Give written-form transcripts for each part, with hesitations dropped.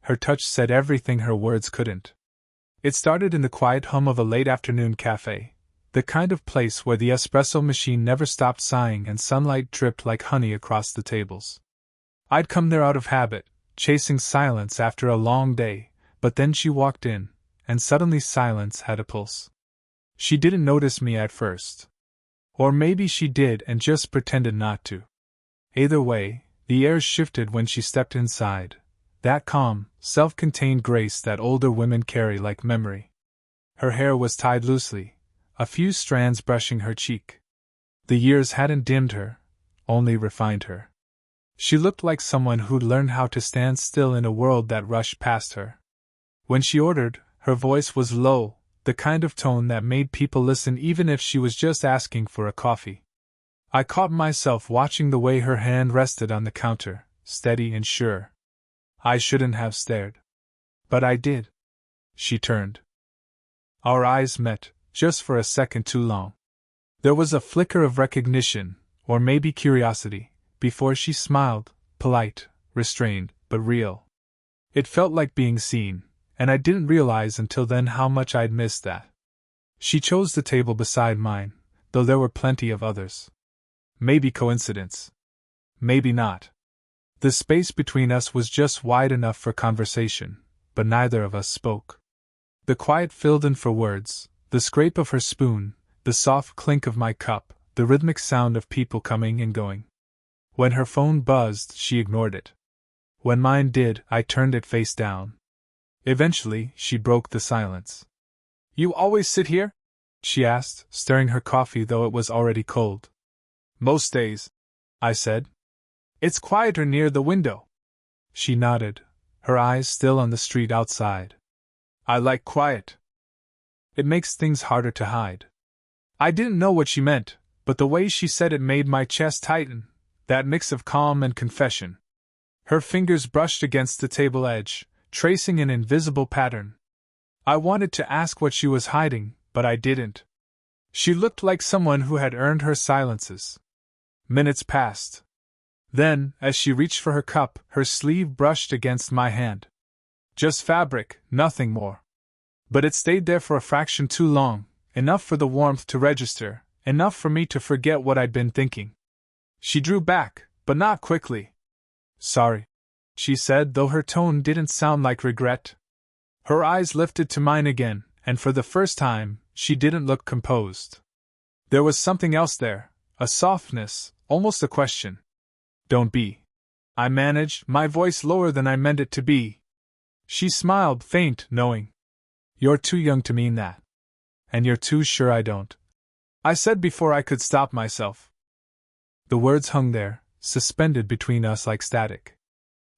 Her touch said everything her words couldn't. It started in the quiet hum of a late afternoon cafe, the kind of place where the espresso machine never stopped sighing and sunlight dripped like honey across the tables. I'd come there out of habit, chasing silence after a long day, but then she walked in, and suddenly silence had a pulse. She didn't notice me at first. Or maybe she did and just pretended not to. Either way, the air shifted when she stepped inside, that calm, self-contained grace that older women carry like memory. Her hair was tied loosely, a few strands brushing her cheek. The years hadn't dimmed her, only refined her. She looked like someone who'd learned how to stand still in a world that rushed past her. When she ordered, her voice was low, the kind of tone that made people listen even if she was just asking for a coffee. I caught myself watching the way her hand rested on the counter, steady and sure. I shouldn't have stared. But I did. She turned. Our eyes met, just for a second too long. There was a flicker of recognition, or maybe curiosity, before she smiled, polite, restrained, but real. It felt like being seen, and I didn't realize until then how much I'd missed that. She chose the table beside mine, though there were plenty of others. Maybe coincidence. Maybe not. The space between us was just wide enough for conversation, but neither of us spoke. The quiet filled in for words, the scrape of her spoon, the soft clink of my cup, the rhythmic sound of people coming and going. When her phone buzzed, she ignored it. When mine did, I turned it face down. Eventually, she broke the silence. "You always sit here?" she asked, stirring her coffee though it was already cold. "Most days," I said. "It's quieter near the window." She nodded, her eyes still on the street outside. "I like quiet. It makes things harder to hide." I didn't know what she meant, but the way she said it made my chest tighten, that mix of calm and confession. Her fingers brushed against the table edge, tracing an invisible pattern. I wanted to ask what she was hiding, but I didn't. She looked like someone who had earned her silences. Minutes passed. Then, as she reached for her cup, her sleeve brushed against my hand. Just fabric, nothing more. But it stayed there for a fraction too long, enough for the warmth to register, enough for me to forget what I'd been thinking. She drew back, but not quickly. "Sorry," she said, though her tone didn't sound like regret. Her eyes lifted to mine again, and for the first time, she didn't look composed. There was something else there, a softness, almost a question. "Don't be," I managed, my voice lower than I meant it to be. She smiled, faint, knowing. "You're too young to mean that. And you're too sure I don't," I said before I could stop myself. The words hung there, suspended between us like static.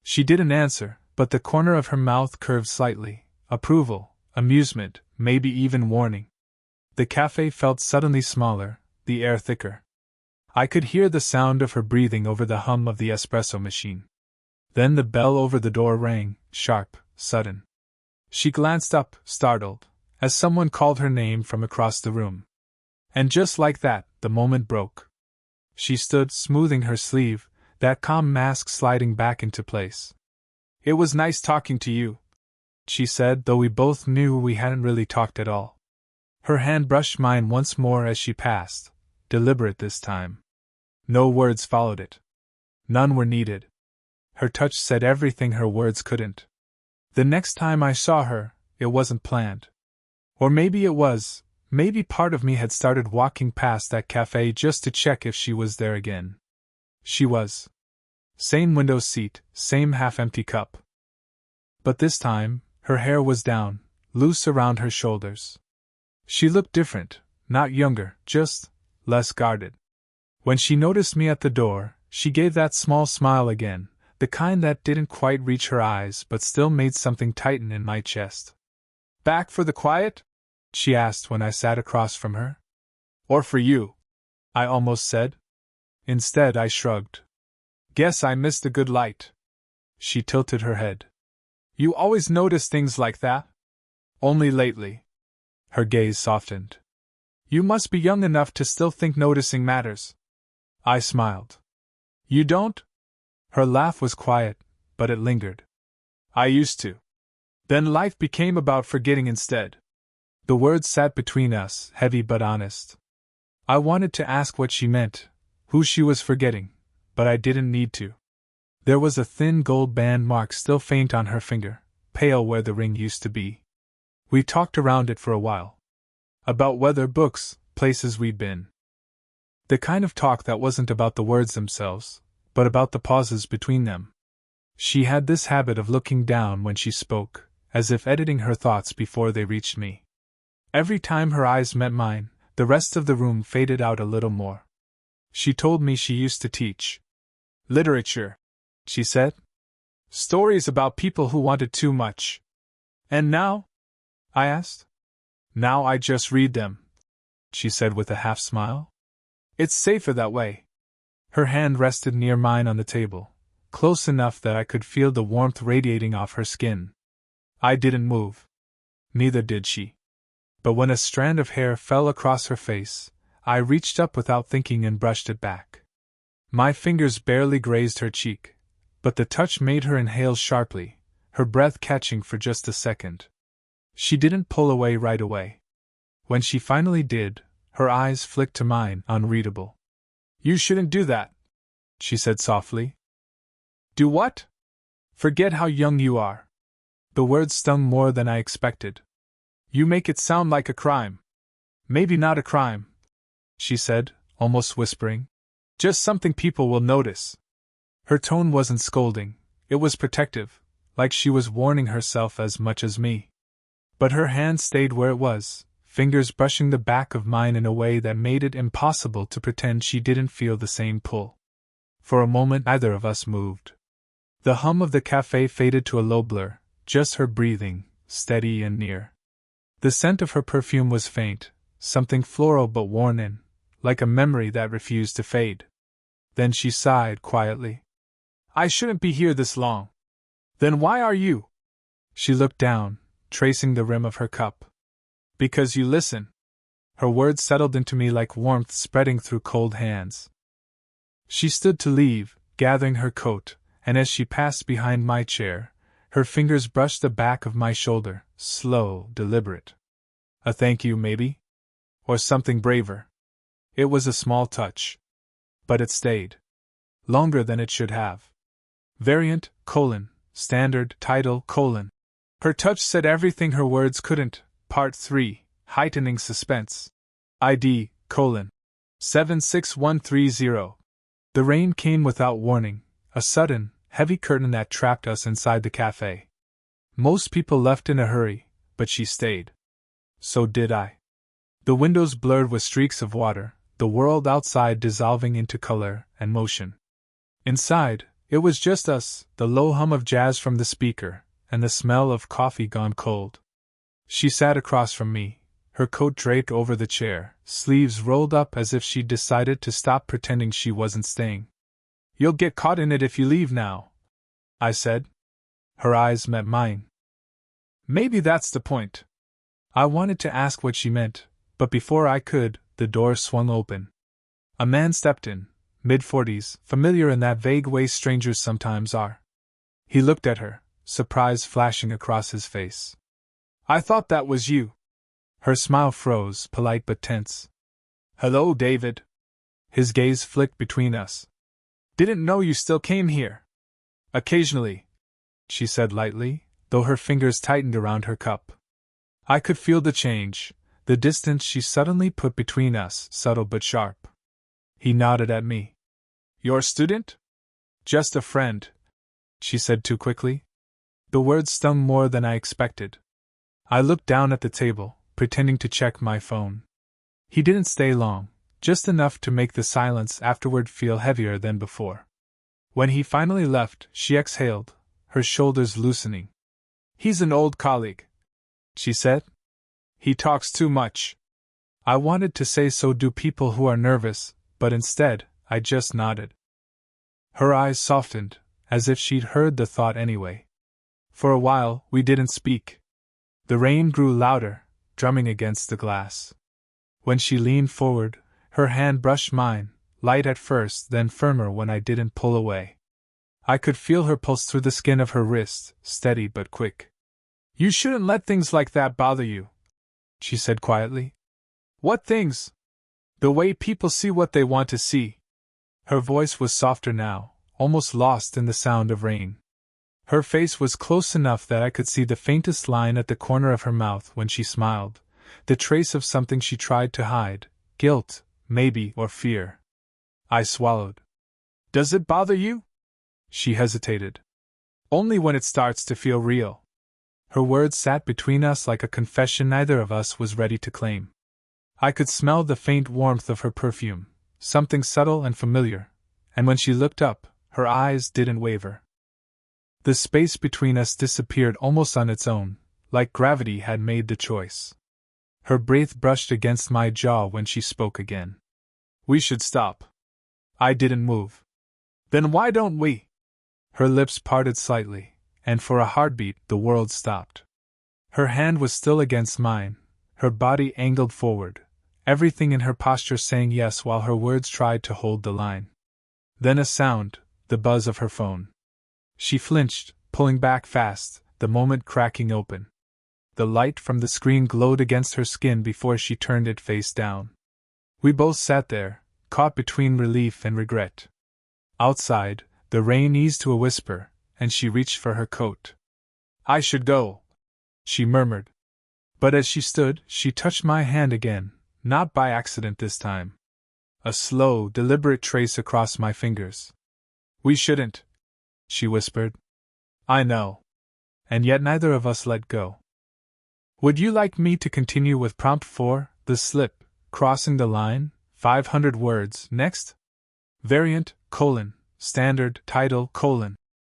She didn't answer, but the corner of her mouth curved slightly, approval, amusement, maybe even warning. The cafe felt suddenly smaller, the air thicker. I could hear the sound of her breathing over the hum of the espresso machine. Then the bell over the door rang, sharp, sudden. She glanced up, startled, as someone called her name from across the room. And just like that, the moment broke. She stood, smoothing her sleeve, that calm mask sliding back into place. "It was nice talking to you," she said, though we both knew we hadn't really talked at all. Her hand brushed mine once more as she passed, deliberate this time. No words followed it. None were needed. Her touch said everything her words couldn't. The next time I saw her, it wasn't planned. Or maybe it was, maybe part of me had started walking past that cafe just to check if she was there again. She was. Same window seat, same half-empty cup. But this time, her hair was down, loose around her shoulders. She looked different, not younger, just less guarded. When she noticed me at the door, she gave that small smile again, the kind that didn't quite reach her eyes but still made something tighten in my chest. "Back for the quiet?" she asked when I sat across from her. "Or for you?" I almost said. Instead, I shrugged. "Guess I missed a good light." She tilted her head. "You always notice things like that?" "Only lately." Her gaze softened. "You must be young enough to still think noticing matters." I smiled. "You don't?" Her laugh was quiet, but it lingered. I used to. Then life became about forgetting instead. The words sat between us, heavy but honest. I wanted to ask what she meant, who she was forgetting, but I didn't need to. There was a thin gold band mark still faint on her finger, pale where the ring used to be. We talked around it for a while. About weather, books, places we'd been. The kind of talk that wasn't about the words themselves, but about the pauses between them. She had this habit of looking down when she spoke, as if editing her thoughts before they reached me. Every time her eyes met mine, the rest of the room faded out a little more. She told me she used to teach literature, she said. Stories about people who wanted too much. And now? I asked. Now I just read them, she said with a half smile. It's safer that way. Her hand rested near mine on the table, close enough that I could feel the warmth radiating off her skin. I didn't move. Neither did she. But when a strand of hair fell across her face, I reached up without thinking and brushed it back. My fingers barely grazed her cheek, but the touch made her inhale sharply, her breath catching for just a second. She didn't pull away right away. When she finally did, her eyes flicked to mine, unreadable. You shouldn't do that, she said softly. Do what? Forget how young you are. The words stung more than I expected. You make it sound like a crime. Maybe not a crime, she said, almost whispering. Just something people will notice. Her tone wasn't scolding, it was protective, like she was warning herself as much as me. But her hand stayed where it was, fingers brushing the back of mine in a way that made it impossible to pretend she didn't feel the same pull. For a moment neither of us moved. The hum of the cafe faded to a low blur, just her breathing, steady and near. The scent of her perfume was faint, something floral but worn in, like a memory that refused to fade. Then she sighed quietly. I shouldn't be here this long. Then why are you? She looked down, tracing the rim of her cup. Because you listen. Her words settled into me like warmth spreading through cold hands. She stood to leave, gathering her coat, and as she passed behind my chair, her fingers brushed the back of my shoulder, slow, deliberate. A thank you, maybe? Or something braver. It was a small touch. But it stayed. Longer than it should have. Variant, standard, title, Her touch said everything her words couldn't. Part 3, Heightening Suspense. ID, 76130. The rain came without warning, a sudden, heavy curtain that trapped us inside the cafe. Most people left in a hurry, but she stayed. So did I. The windows blurred with streaks of water, the world outside dissolving into color and motion. Inside, it was just us, the low hum of jazz from the speaker, and the smell of coffee gone cold. She sat across from me, her coat draped over the chair, sleeves rolled up as if she'd decided to stop pretending she wasn't staying. You'll get caught in it if you leave now, I said. Her eyes met mine. Maybe that's the point. I wanted to ask what she meant, but before I could, the door swung open. A man stepped in, mid-40s, familiar in that vague way strangers sometimes are. He looked at her, surprise flashing across his face. I thought that was you. Her smile froze, polite but tense. Hello, David. His gaze flicked between us. Didn't know you still came here. Occasionally, she said lightly, though her fingers tightened around her cup. I could feel the change, the distance she suddenly put between us, subtle but sharp. He nodded at me. Your student? Just a friend, she said too quickly. The words stung more than I expected. I looked down at the table, pretending to check my phone. He didn't stay long, just enough to make the silence afterward feel heavier than before. When he finally left, she exhaled, her shoulders loosening. He's an old colleague, she said. He talks too much. I wanted to say so do people who are nervous, but instead, I just nodded. Her eyes softened, as if she'd heard the thought anyway. For a while, we didn't speak. The rain grew louder, drumming against the glass. When she leaned forward, her hand brushed mine, light at first, then firmer when I didn't pull away. I could feel her pulse through the skin of her wrist, steady but quick. "You shouldn't let things like that bother you," she said quietly. "What things?" "The way people see what they want to see." Her voice was softer now, almost lost in the sound of rain. Her face was close enough that I could see the faintest line at the corner of her mouth when she smiled, the trace of something she tried to hide, guilt, maybe, or fear. I swallowed. "Does it bother you?" She hesitated. "Only when it starts to feel real." Her words sat between us like a confession neither of us was ready to claim. I could smell the faint warmth of her perfume, something subtle and familiar, and when she looked up, her eyes didn't waver. The space between us disappeared almost on its own, like gravity had made the choice. Her breath brushed against my jaw when she spoke again. "We should stop." I didn't move. "Then why don't we?" Her lips parted slightly, and for a heartbeat the world stopped. Her hand was still against mine, her body angled forward, everything in her posture saying yes while her words tried to hold the line. Then a sound, the buzz of her phone. She flinched, pulling back fast, the moment cracking open. The light from the screen glowed against her skin before she turned it face down. We both sat there, caught between relief and regret. Outside, the rain eased to a whisper, and she reached for her coat. "I should go," she murmured. But as she stood, she touched my hand again, not by accident this time. A slow, deliberate trace across my fingers. "We shouldn't," she whispered. "I know." And yet neither of us let go. "Would you like me to continue with prompt 4, the slip, crossing the line, 500 words, next? Variant, standard, title,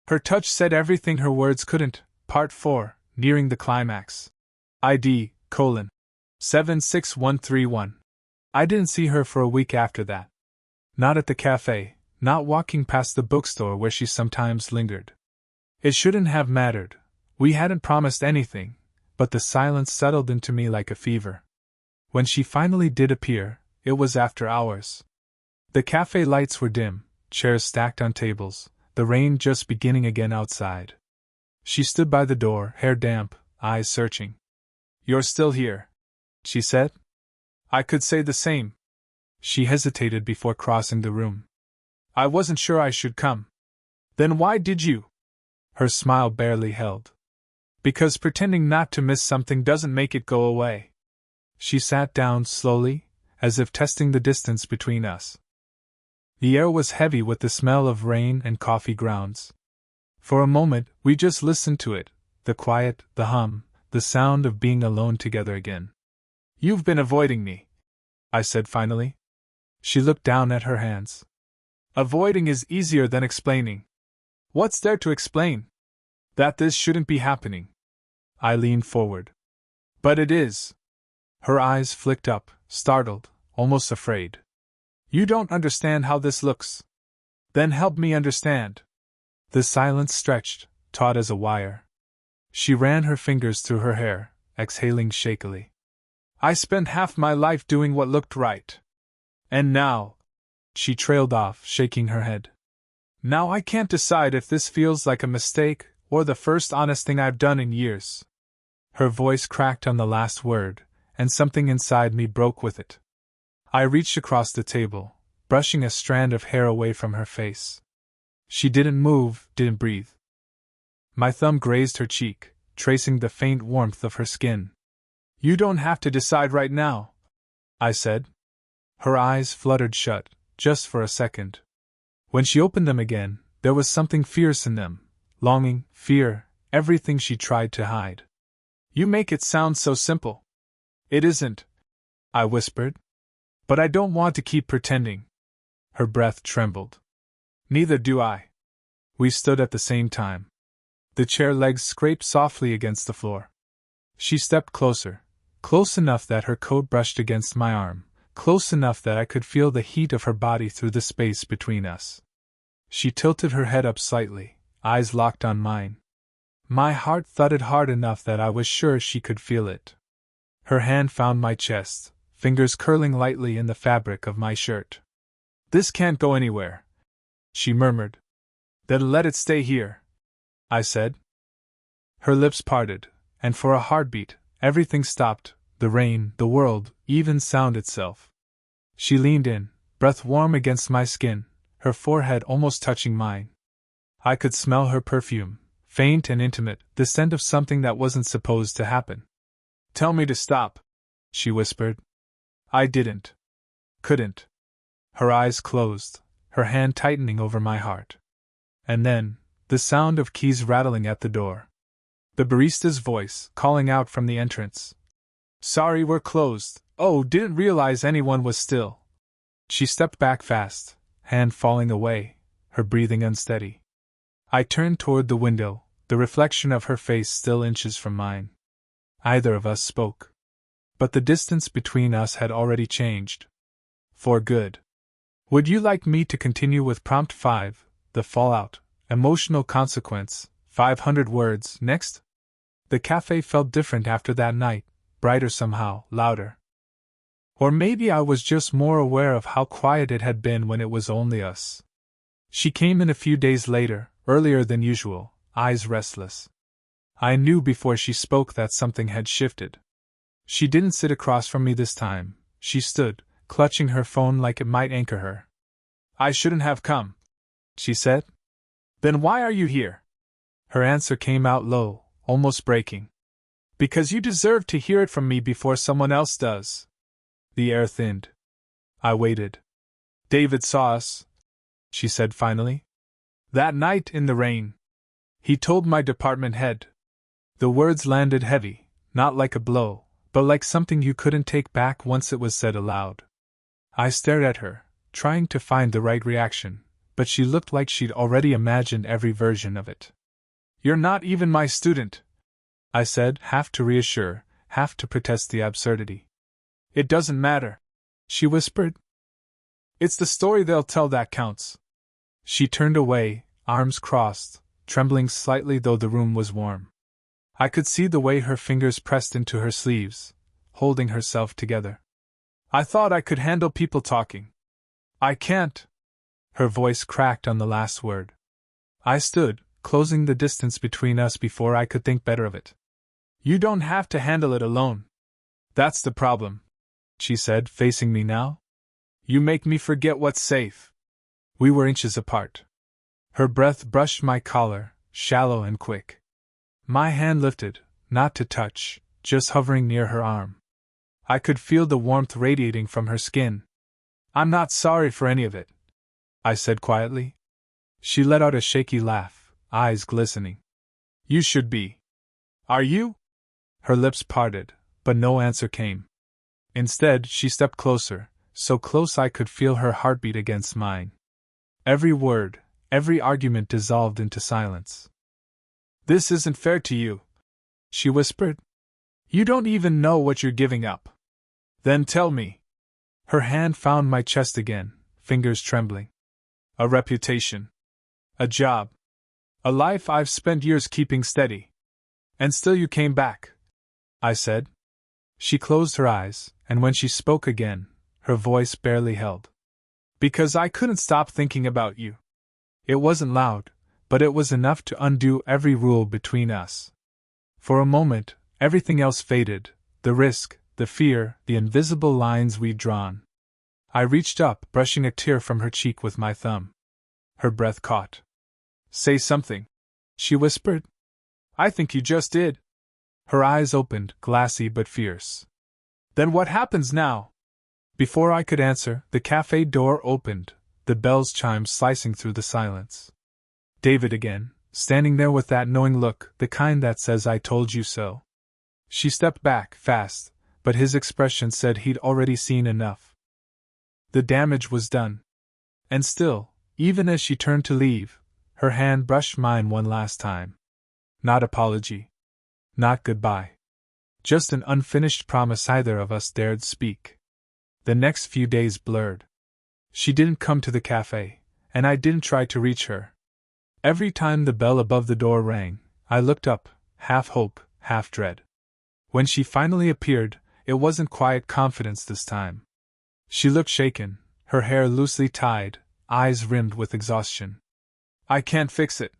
Her touch said everything her words couldn't, part 4, nearing the climax. ID, 76131. I didn't see her for a week after that. Not at the cafe, not walking past the bookstore where she sometimes lingered. It shouldn't have mattered, we hadn't promised anything, but the silence settled into me like a fever. When she finally did appear, it was after hours. The cafe lights were dim, chairs stacked on tables, the rain just beginning again outside. She stood by the door, hair damp, eyes searching. "You're still here," she said. I could say the same. She hesitated before crossing the room. "I wasn't sure I should come." "Then why did you?" Her smile barely held. "Because pretending not to miss something doesn't make it go away." She sat down slowly, as if testing the distance between us. The air was heavy with the smell of rain and coffee grounds. For a moment, we just listened to it, the quiet, the hum, the sound of being alone together again. "You've been avoiding me," I said finally. She looked down at her hands. "Avoiding is easier than explaining." "What's there to explain?" "That this shouldn't be happening." I leaned forward. "But it is." Her eyes flicked up, startled, almost afraid. "You don't understand how this looks." "Then help me understand." The silence stretched, taut as a wire. She ran her fingers through her hair, exhaling shakily. "I spent half my life doing what looked right. And now," she trailed off, shaking her head. "Now I can't decide if this feels like a mistake or the first honest thing I've done in years." Her voice cracked on the last word, and something inside me broke with it. I reached across the table, brushing a strand of hair away from her face. She didn't move, didn't breathe. My thumb grazed her cheek, tracing the faint warmth of her skin. "You don't have to decide right now," I said. Her eyes fluttered shut, just for a second. When she opened them again, there was something fierce in them, longing, fear, everything she tried to hide. "You make it sound so simple." "It isn't," I whispered. "But I don't want to keep pretending." Her breath trembled. "Neither do I." We stood at the same time. The chair legs scraped softly against the floor. She stepped closer, close enough that her coat brushed against my arm, close enough that I could feel the heat of her body through the space between us. She tilted her head up slightly, eyes locked on mine. My heart thudded hard enough that I was sure she could feel it. Her hand found my chest, fingers curling lightly in the fabric of my shirt. "This can't go anywhere," she murmured. Then let it stay here, I said. Her lips parted, and for a heartbeat, everything stopped, the rain, the world, even sound itself. She leaned in, breath warm against my skin, her forehead almost touching mine. I could smell her perfume, faint and intimate, the scent of something that wasn't supposed to happen. Tell me to stop, she whispered. I didn't. Couldn't. Her eyes closed, her hand tightening over my heart. And then, the sound of keys rattling at the door. The barista's voice, calling out from the entrance. Sorry, we're closed. Oh, didn't realize anyone was still. She stepped back fast, hand falling away, her breathing unsteady. I turned toward the window, the reflection of her face still inches from mine. Either of us spoke. But the distance between us had already changed. For good. Would you like me to continue with prompt 5, the fallout, emotional consequence, 500 words, next? The cafe felt different after that night, brighter somehow, louder. Or maybe I was just more aware of how quiet it had been when it was only us. She came in a few days later, earlier than usual, eyes restless. I knew before she spoke that something had shifted. She didn't sit across from me this time, she stood, clutching her phone like it might anchor her. I shouldn't have come, she said. Then why are you here? Her answer came out low, almost breaking. Because you deserve to hear it from me before someone else does. The air thinned. I waited. David saw us, she said finally. That night in the rain. He told my department head. The words landed heavy, not like a blow, but like something you couldn't take back once it was said aloud. I stared at her, trying to find the right reaction, but she looked like she'd already imagined every version of it. You're not even my student, I said, half to reassure, half to protest the absurdity. It doesn't matter, she whispered. It's the story they'll tell that counts. She turned away, arms crossed, trembling slightly though the room was warm. I could see the way her fingers pressed into her sleeves, holding herself together. I thought I could handle people talking. I can't. Her voice cracked on the last word. I stood, closing the distance between us before I could think better of it. You don't have to handle it alone. That's the problem, she said, facing me now. You make me forget what's safe. We were inches apart. Her breath brushed my collar, shallow and quick. My hand lifted, not to touch, just hovering near her arm. I could feel the warmth radiating from her skin. I'm not sorry for any of it, I said quietly. She let out a shaky laugh, eyes glistening. You should be. Are you? Her lips parted, but no answer came. Instead, she stepped closer, so close I could feel her heartbeat against mine. Every word, every argument dissolved into silence. This isn't fair to you, she whispered. You don't even know what you're giving up. Then tell me. Her hand found my chest again, fingers trembling. A reputation. A job. A life I've spent years keeping steady. And still you came back, I said. She closed her eyes, and when she spoke again, her voice barely held. Because I couldn't stop thinking about you. It wasn't loud, but it was enough to undo every rule between us. For a moment, everything else faded, the risk, the fear, the invisible lines we'd drawn. I reached up, brushing a tear from her cheek with my thumb. Her breath caught. Say something, she whispered. I think you just did. Her eyes opened, glassy but fierce. Then what happens now? Before I could answer, the cafe door opened, the bells chimed slicing through the silence. David again, standing there with that knowing look, the kind that says I told you so. She stepped back, fast, but his expression said he'd already seen enough. The damage was done. And still, even as she turned to leave, her hand brushed mine one last time. Not apology. Not goodbye. Just an unfinished promise either of us dared speak. The next few days blurred. She didn't come to the cafe, and I didn't try to reach her. Every time the bell above the door rang, I looked up, half hope, half dread. When she finally appeared, it wasn't quiet confidence this time. She looked shaken, her hair loosely tied, eyes rimmed with exhaustion. I can't fix it,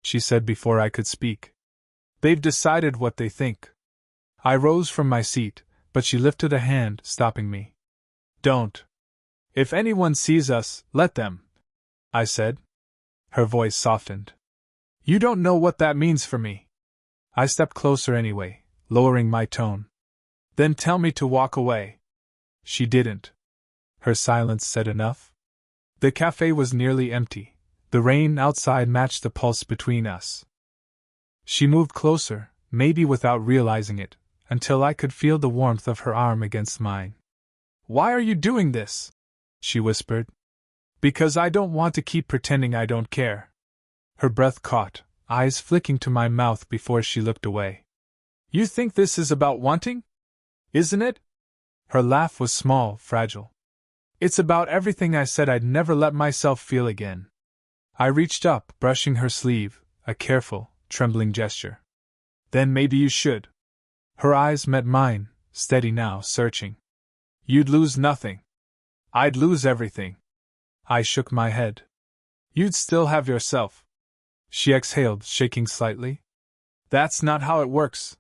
she said before I could speak. They've decided what they think. I rose from my seat, but she lifted a hand, stopping me. Don't. If anyone sees us, let them, I said. Her voice softened. You don't know what that means for me. I stepped closer anyway, lowering my tone. Then tell me to walk away. She didn't. Her silence said enough. The cafe was nearly empty. The rain outside matched the pulse between us. She moved closer, maybe without realizing it, until I could feel the warmth of her arm against mine. Why are you doing this? She whispered. Because I don't want to keep pretending I don't care. Her breath caught, eyes flicking to my mouth before she looked away. You think this is about wanting? Isn't it? Her laugh was small, fragile. It's about everything I said I'd never let myself feel again. I reached up, brushing her sleeve, a careful, trembling gesture. Then maybe you should. Her eyes met mine, steady now, searching. You'd lose nothing. I'd lose everything. I shook my head. You'd still have yourself. She exhaled, shaking slightly. That's not how it works.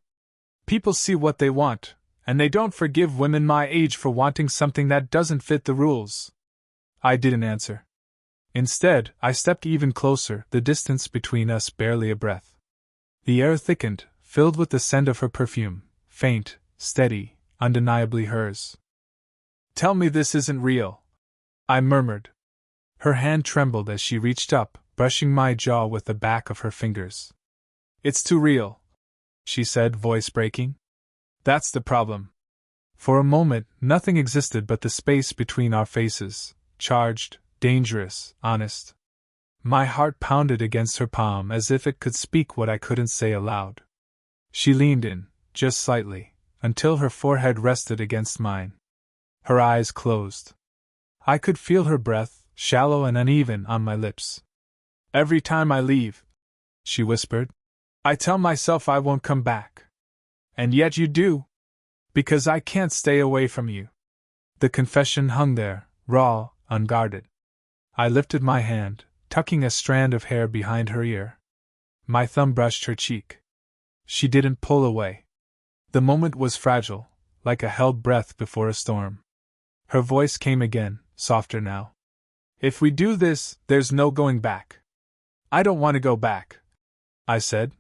People see what they want, and they don't forgive women my age for wanting something that doesn't fit the rules. I didn't answer. Instead, I stepped even closer, the distance between us barely a breath. The air thickened, filled with the scent of her perfume, faint, steady, undeniably hers. Tell me this isn't real, I murmured. Her hand trembled as she reached up, brushing my jaw with the back of her fingers. It's too real, she said, voice breaking. That's the problem. For a moment, nothing existed but the space between our faces, charged, dangerous, honest. My heart pounded against her palm as if it could speak what I couldn't say aloud. She leaned in, just slightly, until her forehead rested against mine. Her eyes closed. I could feel her breath, shallow and uneven, on my lips. Every time I leave, she whispered, I tell myself I won't come back. And yet you do. Because I can't stay away from you. The confession hung there, raw, unguarded. I lifted my hand, tucking a strand of hair behind her ear. My thumb brushed her cheek. She didn't pull away. The moment was fragile, like a held breath before a storm. Her voice came again, softer now. If we do this, there's no going back. I don't want to go back, I said.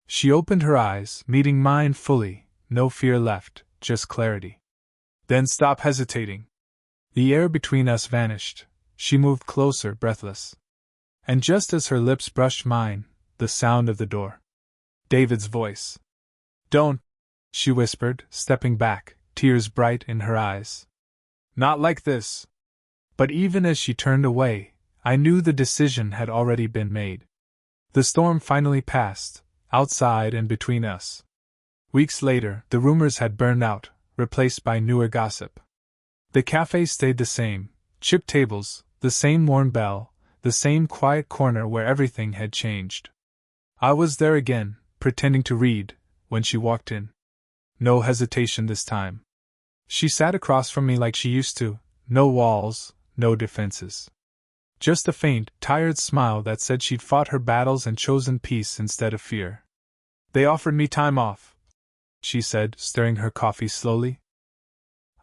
She opened her eyes, meeting mine fully, no fear left, just clarity. Then stop hesitating. The air between us vanished. She moved closer, breathless. And just as her lips brushed mine, the sound of the door. David's voice. Don't, she whispered, stepping back, tears bright in her eyes. Not like this. But even as she turned away, I knew the decision had already been made. The storm finally passed, outside and between us. Weeks later, the rumors had burned out, replaced by newer gossip. The cafe stayed the same, chipped tables, the same worn bell, the same quiet corner where everything had changed. I was there again, pretending to read, when she walked in. No hesitation this time. She sat across from me like she used to, no walls, no defenses. Just a faint, tired smile that said she'd fought her battles and chosen peace instead of fear. They offered me time off, she said, stirring her coffee slowly.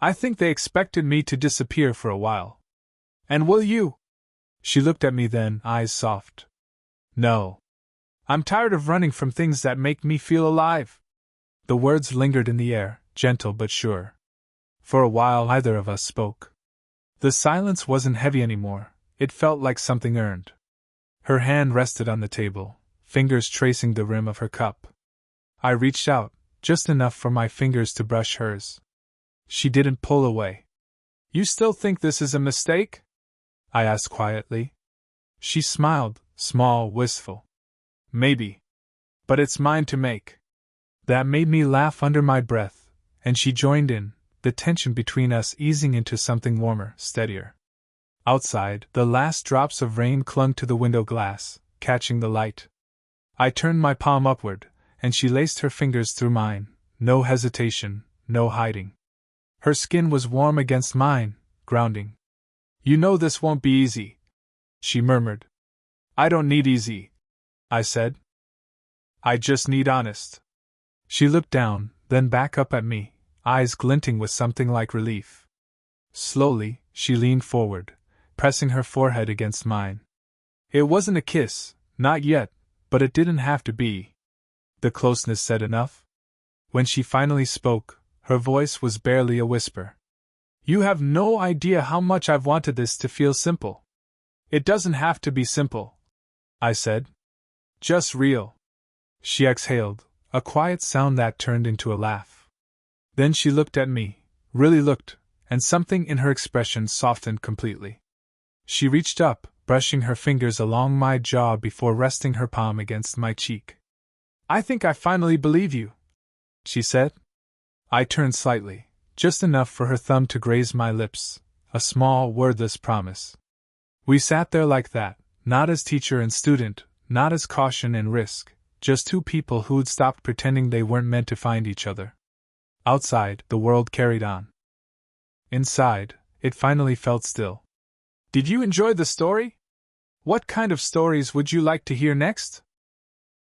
I think they expected me to disappear for a while. And will you? She looked at me then, eyes soft. No. I'm tired of running from things that make me feel alive. The words lingered in the air, gentle but sure. For a while neither of us spoke. The silence wasn't heavy anymore, it felt like something earned. Her hand rested on the table, fingers tracing the rim of her cup. I reached out, just enough for my fingers to brush hers. She didn't pull away. You still think this is a mistake? I asked quietly. She smiled, small, wistful. Maybe. But it's mine to make. That made me laugh under my breath, and she joined in, the tension between us easing into something warmer, steadier. Outside, the last drops of rain clung to the window glass, catching the light. I turned my palm upward, and she laced her fingers through mine, no hesitation, no hiding. Her skin was warm against mine, grounding. You know this won't be easy, she murmured. I don't need easy, I said. I just need honest. She looked down, then back up at me, eyes glinting with something like relief. Slowly, she leaned forward, pressing her forehead against mine. It wasn't a kiss, not yet, but it didn't have to be. The closeness said enough. When she finally spoke, her voice was barely a whisper. You have no idea how much I've wanted this to feel simple. It doesn't have to be simple, I said. Just real. She exhaled, a quiet sound that turned into a laugh. Then she looked at me, really looked, and something in her expression softened completely. She reached up, brushing her fingers along my jaw before resting her palm against my cheek. I think I finally believe you, she said. I turned slightly, just enough for her thumb to graze my lips, a small, wordless promise. We sat there like that, not as teacher and student, not as caution and risk, just two people who'd stopped pretending they weren't meant to find each other. Outside, the world carried on. Inside, it finally felt still. Did you enjoy the story? What kind of stories would you like to hear next?